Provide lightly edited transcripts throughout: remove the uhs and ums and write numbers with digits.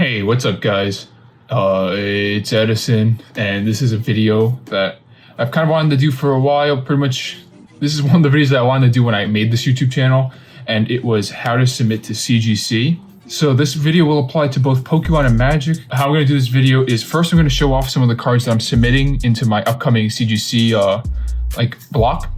Hey, what's up guys? It's Edison, and this is a video that I've kind of wanted to do for a while. Pretty much, this is one of the videos that I wanted to do when I made this YouTube channel, and it was how to submit to CGC. So this video will apply to both Pokemon and Magic. How I'm going to do this video is first I'm going to show off some of the cards that I'm submitting into my upcoming CGC block.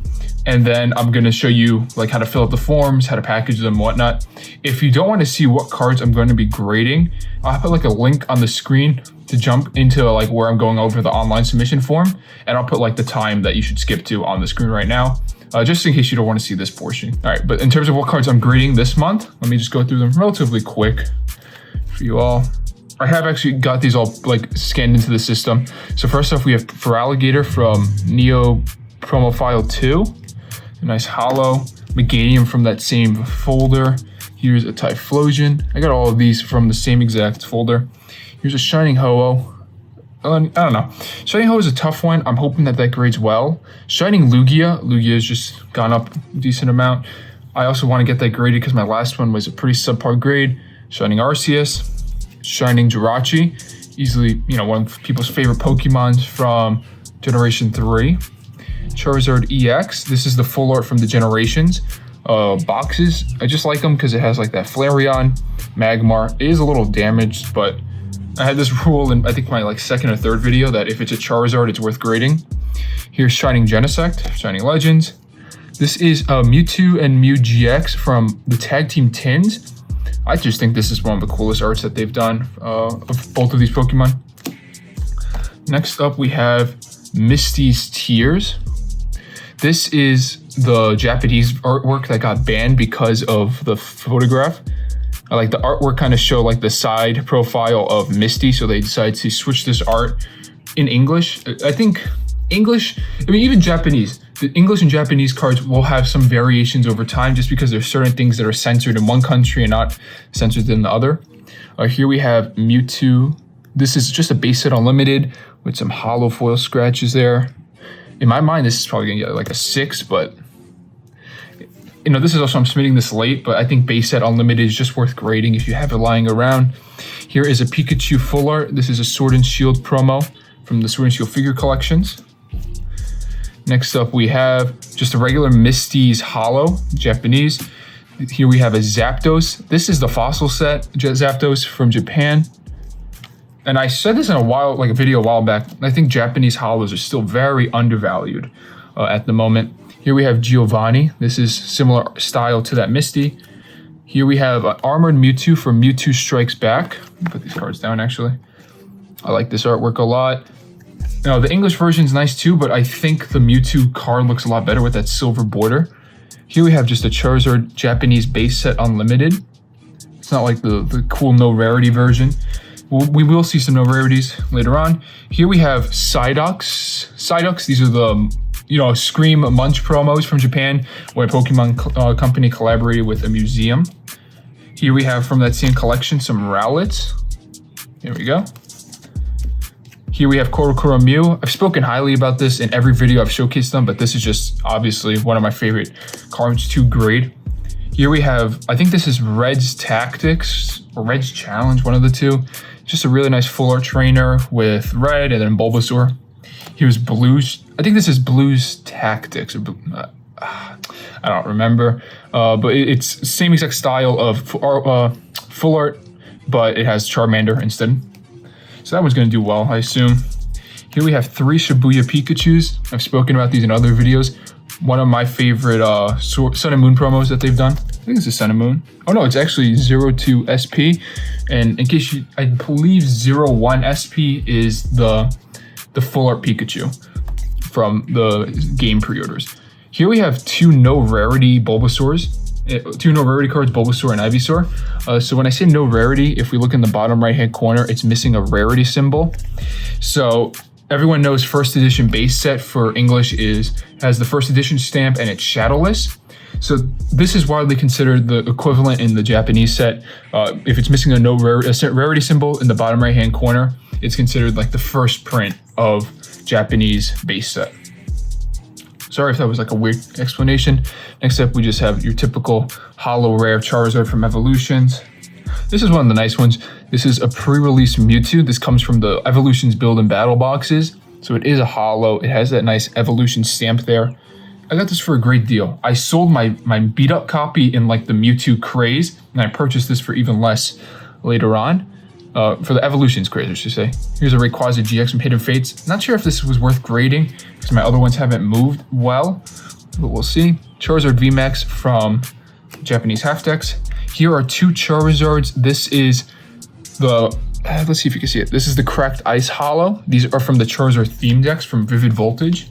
And then I'm going to show you like how to fill out the forms, how to package them, whatnot. If you don't want to see what cards I'm going to be grading, I'll put like a link on the screen to jump into like where I'm going over the online submission form. And I'll put like the time that you should skip to on the screen right now, just in case you don't want to see this portion. All right, but in terms of what cards I'm grading this month, let me just go through them relatively quick for you all. I have actually got these all like scanned into the system. So first off, we have for Alligator from Neo Promo File 2. A nice hollow Meganium from that same folder. Here's a Typhlosion. I got all of these from the same exact folder. Here's a Shining Ho-Oh. I don't know. Shining Ho-Oh is a tough one. I'm hoping that grades well. Shining Lugia. Lugia has just gone up a decent amount. I also want to get that graded because my last one was a pretty subpar grade. Shining Arceus. Shining Jirachi. Easily, one of people's favorite Pokemons from Generation 3. Charizard EX. This is the full art from the Generations boxes. I just like them because it has like that Flareon, Magmar. It is a little damaged, but I had this rule in I think my second or third video that if it's a Charizard, it's worth grading. Here's Shining Genesect, Shining Legends. This is Mewtwo and Mew GX from the Tag Team Tins. I just think this is one of the coolest arts that they've done of both of these Pokemon. Next up, we have Misty's Tears. This is the Japanese artwork that got banned because of the photograph. I like the artwork kind of show like the side profile of Misty, so they decided to switch this art in English. I think even Japanese. The English and Japanese cards will have some variations over time just because there's certain things that are censored in one country and not censored in the other. Here we have Mewtwo. This is just a base set unlimited with some hollow foil scratches there. In my mind, this is probably gonna get like a 6, but this is also, I'm submitting this late, but I think base set unlimited is just worth grading if you have it lying around. Here is a Pikachu full art. This is a Sword and Shield promo from the Sword and Shield figure collections. Next up, we have just a regular Misty's Hollow, Japanese. Here we have a Zapdos. This is the fossil set, Zapdos from Japan. And I said this in a video a while back. I think Japanese hollows are still very undervalued at the moment. Here we have Giovanni. This is similar style to that Misty. Here we have Armored Mewtwo from Mewtwo Strikes Back. Put these cards down actually. I like this artwork a lot. The English version is nice too, but I think the Mewtwo card looks a lot better with that silver border. Here we have just a Charizard Japanese base set unlimited. It's not like the cool no rarity version. We will see some no rarities later on. Here we have Psyducks. Psyducks, these are the Scream Munch promos from Japan, where a Pokemon company collaborated with a museum. Here we have from that same collection some Rowlets. Here we go. Here we have Korokoro Mew. I've spoken highly about this in every video I've showcased them, but this is just obviously one of my favorite cards to grade. Here we have, I think this is Red's Tactics or Red's Challenge, one of the two. Just a really nice full art trainer with Red and then Bulbasaur. Here's Blue's, I think this is Blue's Tactics. Or I don't remember, but it's same exact style of full art, but it has Charmander instead. So that one's gonna do well, I assume. Here we have 3 Shibuya Pikachus. I've spoken about these in other videos. One of my favorite Sun and Moon promos that they've done. I think it's a Sun and Moon. Oh no, it's actually 02 SP. And in case I believe 01 SP is the full art Pikachu from the game pre-orders. Here we have 2 no rarity Bulbasaurs. 2 no rarity cards, Bulbasaur and Ivysaur. So when I say no rarity, if we look in the bottom right hand corner, it's missing a rarity symbol. So everyone knows first edition base set for English has the first edition stamp and it's shadowless. So this is widely considered the equivalent in the Japanese set. If it's missing a rarity symbol in the bottom right hand corner, it's considered like the first print of Japanese base set. Sorry if that was like a weird explanation. Next up, we just have your typical hollow rare Charizard from Evolutions. This is one of the nice ones. This is a pre-release Mewtwo. This comes from the Evolutions Build and Battle boxes. So it is a holo. It has that nice Evolution stamp there. I got this for a great deal. I sold my beat up copy in like the Mewtwo craze, and I purchased this for even less later on. For the Evolutions craze, I should say. Here's a Rayquaza GX from Hidden Fates. Not sure if this was worth grading because my other ones haven't moved well, but we'll see. Charizard VMAX from Japanese Half Decks. Here are 2 Charizards. This is the, let's see if you can see it. This is the Cracked Ice Holo. These are from the Charizard theme decks from Vivid Voltage.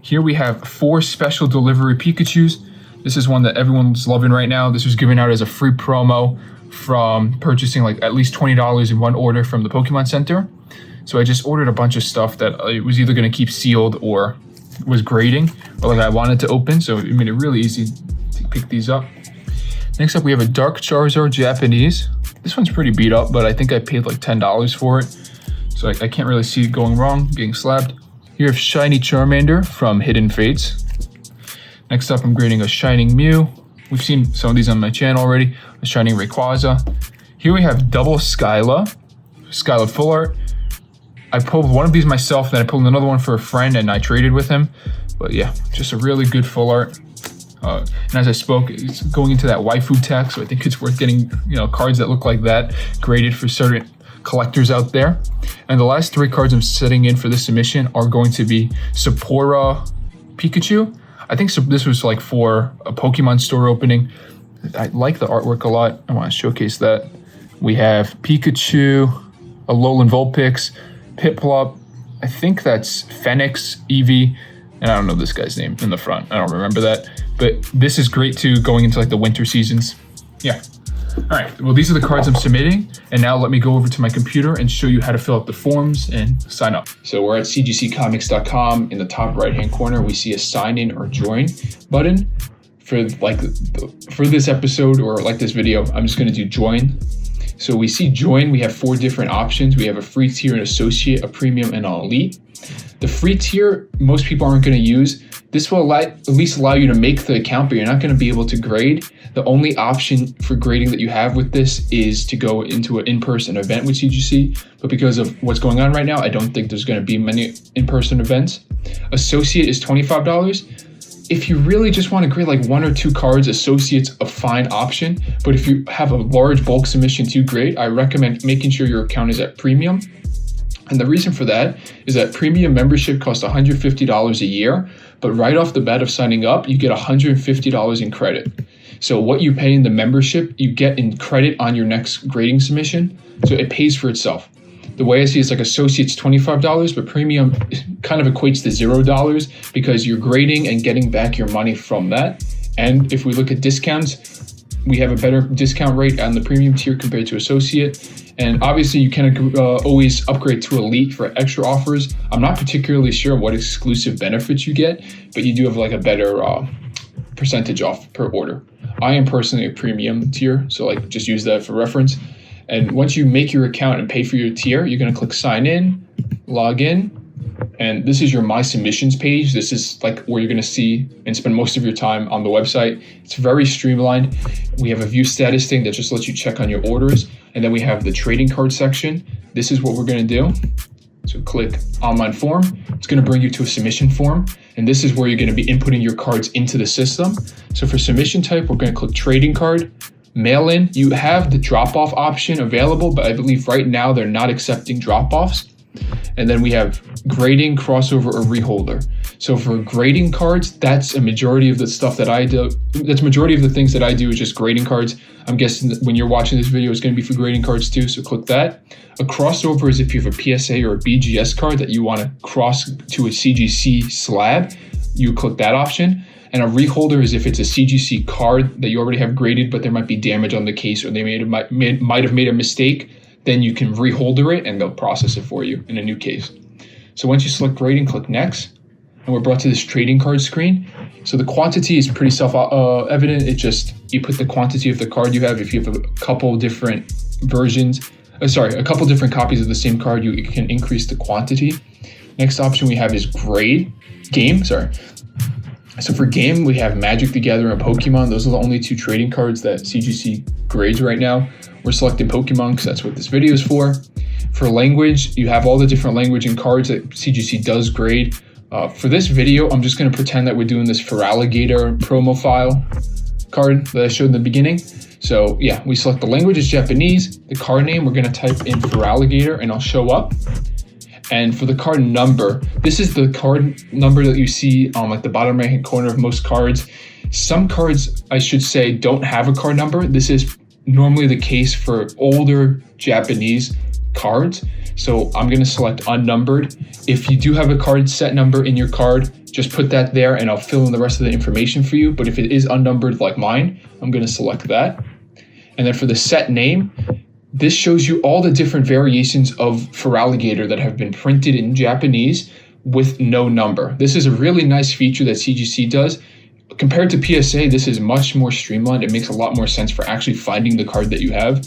Here we have 4 special delivery Pikachus. This is one that everyone's loving right now. This was given out as a free promo from purchasing like at least $20 in one order from the Pokemon Center. So I just ordered a bunch of stuff that I was either going to keep sealed or was grading, or like I wanted to open. So it made it really easy to pick these up. Next up, we have a Dark Charizard Japanese. This one's pretty beat up, but I think I paid like $10 for it. So I can't really see it going wrong, getting slabbed. Here we have Shiny Charmander from Hidden Fates. Next up, I'm grading a Shining Mew. We've seen some of these on my channel already. A Shining Rayquaza. Here we have double Skyla Full Art. I pulled one of these myself, then I pulled another one for a friend, and I traded with him. But yeah, just a really good Full Art. And as I spoke, it's going into that waifu tech, so I think it's worth getting, cards that look like that graded for certain collectors out there. And the last 3 cards I'm setting in for this submission are going to be Sapporo Pikachu. I think this was like for a Pokemon store opening. I like the artwork a lot. I want to showcase that. We have Pikachu, Alolan Vulpix, Piplup. I think that's Phoenix, Eevee, and I don't know this guy's name in the front. I don't remember that. But this is great too, going into like the winter seasons. Yeah. All right, well, these are the cards I'm submitting, and now let me go over to my computer and show you how to fill out the forms and sign up. So we're at cgccomics.com. In the top right-hand corner, we see a sign in or join button. For this episode or like this video, I'm just gonna do join. So we see join, we have 4 different options. We have a free tier, an associate, a premium, and an elite. The free tier, most people aren't gonna use. This will at least allow you to make the account, but you're not gonna be able to grade. The only option for grading that you have with this is to go into an in-person event with CGC, but because of what's going on right now, I don't think there's gonna be many in-person events. Associate is $25. If you really just want to grade like 1 or 2 cards, Associate's a fine option, but if you have a large bulk submission to grade, I recommend making sure your account is at premium. And the reason for that is that premium membership costs $150 a year, but right off the bat of signing up, you get $150 in credit. So what you pay in the membership, you get in credit on your next grading submission. So it pays for itself. The way I see it's like Associate's $25, but premium kind of equates to $0 because you're grading and getting back your money from that. And if we look at discounts, we have a better discount rate on the premium tier compared to Associate. And obviously you can always upgrade to Elite for extra offers. I'm not particularly sure what exclusive benefits you get, but you do have like a better percentage off per order. I am personally a premium tier, so like just use that for reference. And once you make your account and pay for your tier, you're going to click sign in, log in, and this is your My Submissions page. This is like where you're going to see and spend most of your time on the website. It's very streamlined. We have a view status thing that just lets you check on your orders. And then we have the trading card section. This is what we're going to do. So click online form. It's going to bring you to a submission form. And this is where you're going to be inputting your cards into the system. So for submission type, we're going to click trading card. Mail in, you have the drop-off option available, but I believe right now they're not accepting drop-offs. And then we have grading, crossover, or reholder. So for grading cards, that's a majority of the stuff that I do. That's majority of the things that I do is just grading cards. I'm guessing that when you're watching this video, it's going to be for grading cards too, so click that. A crossover is if you have a PSA or a BGS card that you want to cross to a CGC slab, you click that option. And a reholder is if it's a CGC card that you already have graded, but there might be damage on the case or they might have made a mistake, then you can reholder it and they'll process it for you in a new case. So once you select grading, click next. And we're brought to this trading card screen. So the quantity is pretty self-evident. It just, you put the quantity of the card you have. If you have a couple different versions, a couple different copies of the same card, you can increase the quantity. Next option we have is game. So for game, we have Magic the Gathering and Pokemon. Those are the only 2 trading cards that CGC grades right now. We're selecting Pokemon because that's what this video is for. For language, you have all the different language and cards that CGC does grade. For this video, I'm just going to pretend that we're doing this for alligator promo file card that I showed in the beginning. So yeah, we select the language is Japanese. The card name, we're going to type in for alligator and it'll show up. And for the card number, this is the card number that you see on like the bottom right hand corner of most cards. Some cards, I should say, don't have a card number. This is normally the case for older Japanese cards. So I'm going to select unnumbered. If you do have a card set number in your card, just put that there and I'll fill in the rest of the information for you. But if it is unnumbered like mine, I'm going to select that. And then for the set name, this shows you all the different variations of Feraligatr that have been printed in Japanese with no number. This is a really nice feature that CGC does. Compared to PSA, this is much more streamlined. It makes a lot more sense for actually finding the card that you have.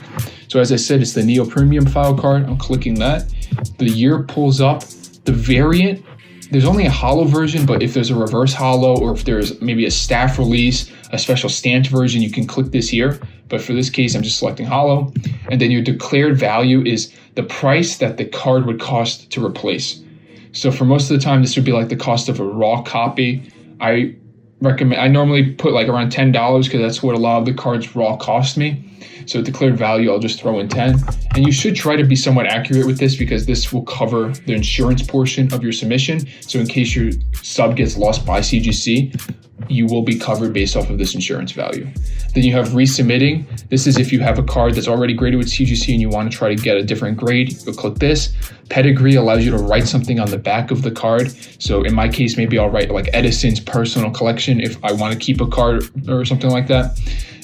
So as I said, it's the Neo Premium file card. I'm clicking that. The year pulls up. The variant, there's only a holo version, but if there's a reverse holo or if there's maybe a staff release, a special stamped version, you can click this here. But for this case, I'm just selecting holo. And then your declared value is the price that the card would cost to replace. So for most of the time, this would be like the cost of a raw copy. I normally put like around $10 because that's what a lot of the cards raw cost me. So declared value, I'll just throw in 10. And you should try to be somewhat accurate with this because this will cover the insurance portion of your submission. So in case your sub gets lost by CGC, you will be covered based off of this insurance value. Then you have resubmitting. This is if you have a card that's already graded with CGC and you want to try to get a different grade, you'll click this. Pedigree allows you to write something on the back of the card. So in my case, maybe I'll write like Edison's personal collection if I want to keep a card or something like that.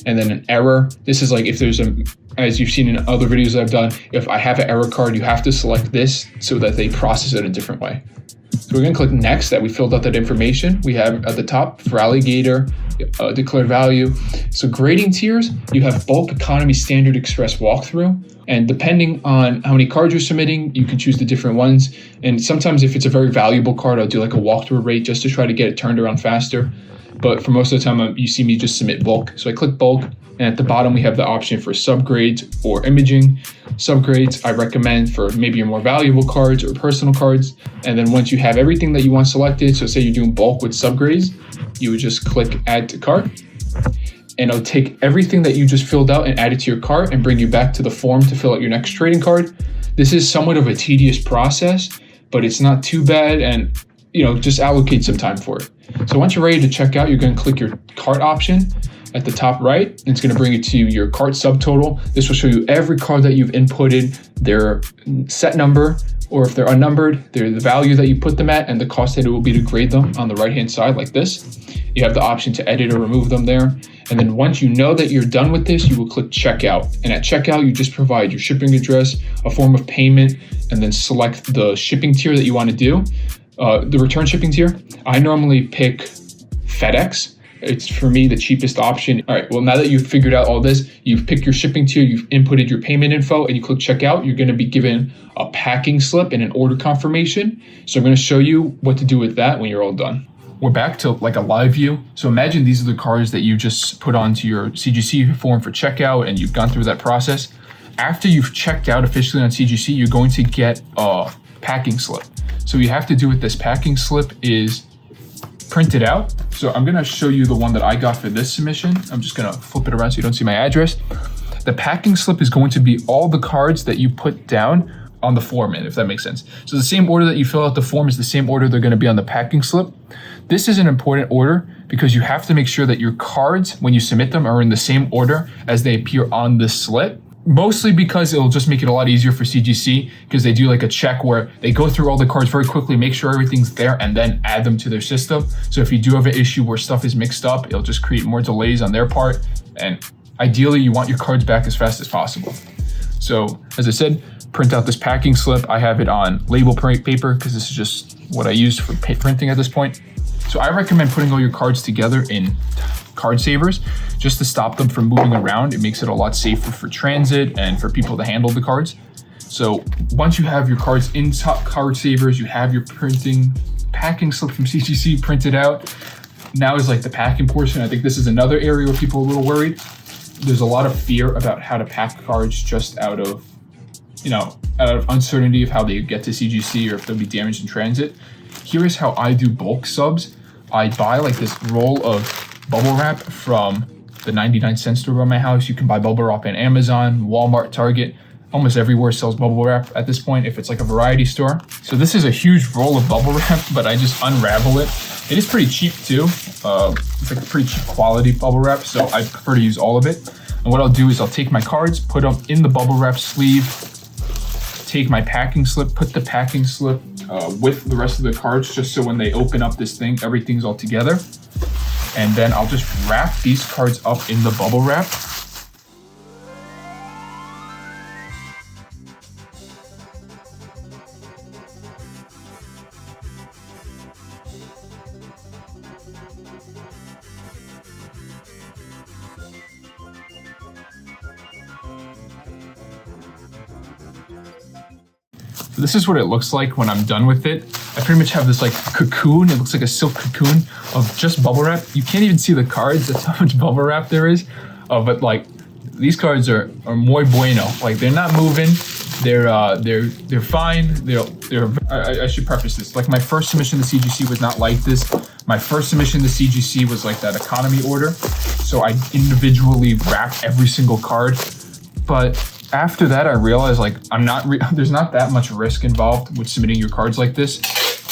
And then an error. This is like if there's as you've seen in other videos that I've done, if I have an error card, you have to select this so that they process it a different way. So we're going to click next that we filled out that information. We have at the top for alligator, declared value. So grading tiers, you have bulk, economy, standard, express, walkthrough. And depending on how many cards you're submitting, you can choose the different ones. And sometimes if it's a very valuable card, I'll do like a walkthrough rate just to try to get it turned around faster. But for most of the time, you see me just submit bulk. So I click bulk. And at the bottom, we have the option for subgrades or imaging. Subgrades, I recommend for maybe your more valuable cards or personal cards. And then once you have everything that you want selected, so say you're doing bulk with subgrades, you would just click add to cart. And it'll take everything that you just filled out and add it to your cart and bring you back to the form to fill out your next trading card. This is somewhat of a tedious process, but it's not too bad. And just allocate some time for it. So once you're ready to check out, you're going to click your cart option at the top right, and it's going to bring you to your cart subtotal. This will show you every card that you've inputted, their set number, or if they're unnumbered, the value that you put them at, and the cost that it will be to grade them on the right-hand side like this. You have the option to edit or remove them there. And then once you know that you're done with this, you will click checkout. And at checkout, you just provide your shipping address, a form of payment, and then select the shipping tier that you want to do. The return shipping tier, I normally pick FedEx. It's for me the cheapest option. All right, well, now that you've figured out all this, you've picked your shipping tier, you've inputted your payment info, and you click checkout, you're going to be given a packing slip and an order confirmation. So I'm going to show you what to do with that when you're all done. We're back to like a live view. So imagine these are the cards that you just put onto your CGC form for checkout and you've gone through that process. After you've checked out officially on CGC, you're going to get a packing slip. So what you have to do with this packing slip is print it out. So I'm going to show you the one that I got for this submission. I'm just going to flip it around so you don't see my address. The packing slip is going to be all the cards that you put down on the form, if that makes sense. So the same order that you fill out the form is the same order they're going to be on the packing slip. This is an important order because you have to make sure that your cards, when you submit them, are in the same order as they appear on the slip. Mostly because it'll just make it a lot easier for CGC because they do like a check where they go through all the cards very quickly, make sure everything's there, and then add them to their system. So if you do have an issue where stuff is mixed up, it'll just create more delays on their part. And ideally, you want your cards back as fast as possible. So as I said, print out this packing slip. I have it on label paper because this is just what I use for printing at this point. So I recommend putting all your cards together in card savers just to stop them from moving around. It makes it a lot safer for transit and for people to handle the cards. So once you have your cards in card savers, you have your packing slip from CGC printed out. Now is like the packing portion. I think this is another area where people are a little worried. there's a lot of fear about how to pack cards just out of uncertainty of how they get to CGC or if they'll be damaged in transit. Here is how I do bulk subs. I buy like this roll of bubble wrap from the 99-cent store by my house. You can buy bubble wrap on Amazon, Walmart, Target. Almost everywhere sells bubble wrap at this point if it's like a variety store. So this is a huge roll of bubble wrap, but I just unravel it. It is pretty cheap too. It's like a pretty cheap quality bubble wrap, so I prefer to use all of it. And what I'll do is I'll take my cards, put them in the bubble wrap sleeve, take my packing slip, put the packing slip with the rest of the cards, just so when they open up this thing, everything's all together. And then I'll just wrap these cards up in the bubble wrap. So this is what it looks like when I'm done with it. I pretty much have this like cocoon. It looks like a silk cocoon of just bubble wrap. You can't even see the cards. That's how much bubble wrap there is. But like these cards are muy bueno. Like they're not moving. They're fine. I should preface this. Like my first submission to CGC was not like this. My first submission to CGC was like that economy order. So I individually wrap every single card. But after that, I realized like there's not that much risk involved with submitting your cards like this,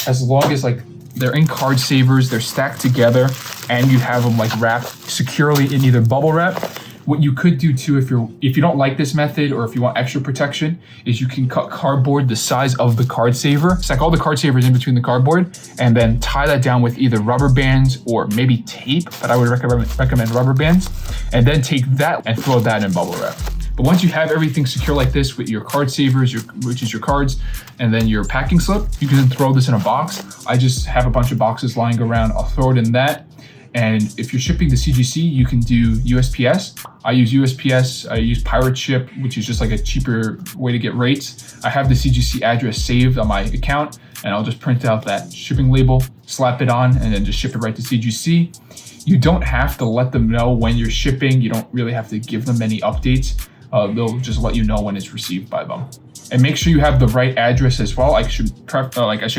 as long as like they're in card savers, they're stacked together, and you have them like wrapped securely in either bubble wrap. What you could do too, if you don't like this method or if you want extra protection, is you can cut cardboard the size of the card saver, stack all the card savers in between the cardboard, and then tie that down with either rubber bands or maybe tape, but I would recommend rubber bands, and then take that and throw that in bubble wrap. But once you have everything secure like this with your card savers, which is your cards, and then your packing slip, you can then throw this in a box. I just have a bunch of boxes lying around. I'll throw it in that. And if you're shipping to CGC, you can do USPS. I use USPS. I use Pirate Ship, which is just like a cheaper way to get rates. I have the CGC address saved on my account, and I'll just print out that shipping label, slap it on, and then just ship it right to CGC. You don't have to let them know when you're shipping. You don't really have to give them any updates. They'll just let you know when it's received by them. And make sure you have the right address as well. I should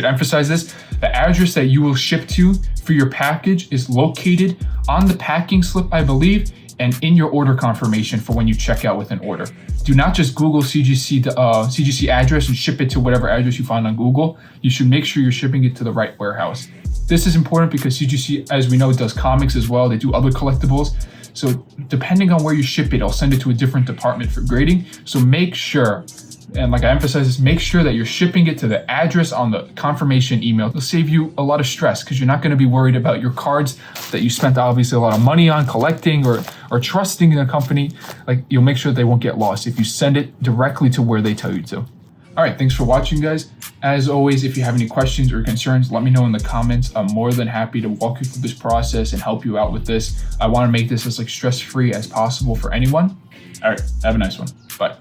emphasize this. The address that you will ship to for your package is located on the packing slip, I believe, and in your order confirmation for when you check out with an order. Do not just Google CGC address and ship it to whatever address you find on Google. You should make sure you're shipping it to the right warehouse. This is important because CGC, as we know, does comics as well. They do other collectibles. So depending on where you ship it, I'll send it to a different department for grading. So make sure, and like I emphasize this, make sure that you're shipping it to the address on the confirmation email. It'll save you a lot of stress because you're not going to be worried about your cards that you spent obviously a lot of money on collecting or trusting in a company. Like you'll make sure they won't get lost if you send it directly to where they tell you to. All right, thanks for watching, guys. As always, if you have any questions or concerns, let me know in the comments. I'm more than happy to walk you through this process and help you out with this. I want to make this as like stress-free as possible for anyone. All right, have a nice one. Bye.